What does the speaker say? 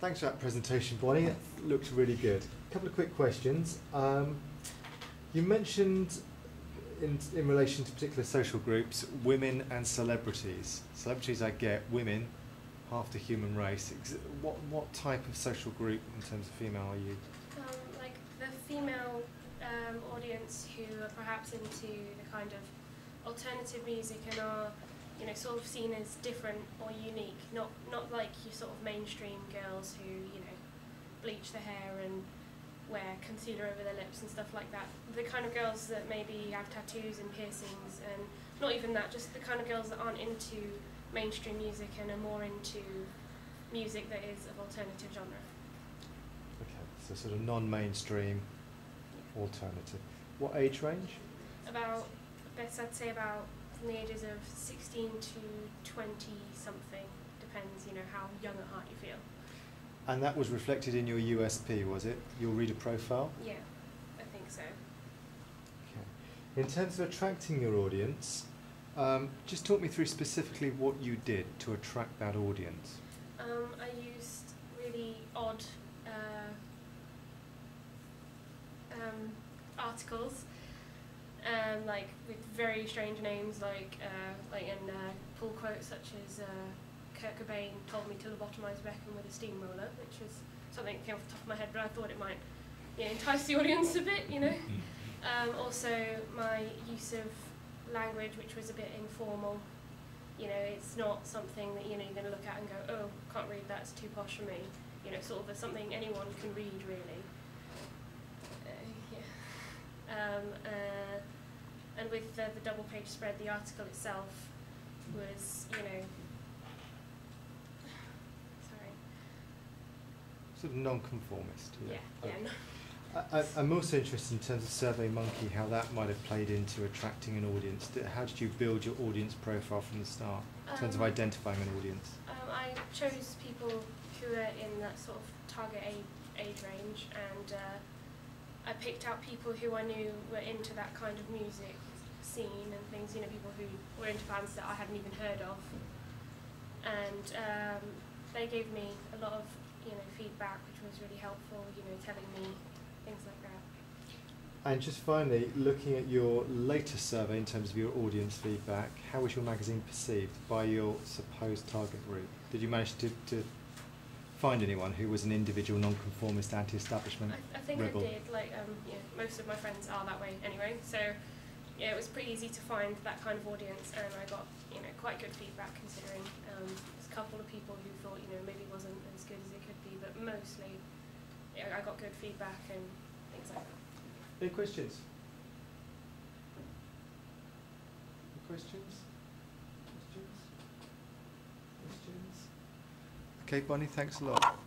Thanks for that presentation, Bonnie. It looked really good. A couple of quick questions. You mentioned in relation to particular social groups, women and celebrities. Celebrities I get, women, half the human race. What type of social group in terms of female are you? Like the female audience who are perhaps into the kind of alternative music and are, you know, sort of seen as different or unique, not like your sort of mainstream girls who, you know, bleach their hair and wear concealer over their lips and stuff like that. The kind of girls that maybe have tattoos and piercings, and not even that, just the kind of girls that aren't into mainstream music and are more into music that is of alternative genre. Okay, so sort of non-mainstream, alternative. What age range? About, I'd say about from the ages of 16 to 20 something, depends, you know, how young at heart you feel. And that was reflected in your USP, was it? Your reader profile? Yeah, I think so. Okay. In terms of attracting your audience, just talk me through specifically what you did to attract that audience. I used really odd articles, like with very strange names, like in pull quotes such as Kurt Cobain told me to lobotomise Beckham with a steamroller, which was something that came off the top of my head, but I thought it might, you know, entice the audience a bit, you know. Also, my use of language, which was a bit informal. You know, it's not something that, you know, you're going to look at and go, oh, can't read that, it's too posh for me. You know, sort of something anyone can read, really. And with the double page spread, the article itself was, you know, sorry. Sort of non-conformist. Yeah, no. I'm also interested in terms of SurveyMonkey, how that might have played into attracting an audience. How did you build your audience profile from the start, in terms of identifying an audience? I chose people who are in that sort of target age range, and I picked out people who I knew were into that kind of music scene and things, you know, people who were into bands that I hadn't even heard of. And they gave me a lot of, you know, feedback, which was really helpful, you know, telling me things like that. And just finally, looking at your latest survey in terms of your audience feedback, how was your magazine perceived by your supposed target group? Did you manage to find anyone who was an individual non-conformist, anti-establishment I think rebel? I did. Like, yeah, most of my friends are that way anyway. So, yeah, it was pretty easy to find that kind of audience, and I got, you know, quite good feedback considering. There's a couple of people who thought, you know, maybe it wasn't as good as it could be, but mostly, yeah, I got good feedback and things like that. Any questions? Questions? Questions? Okay, Bonnie, thanks a lot.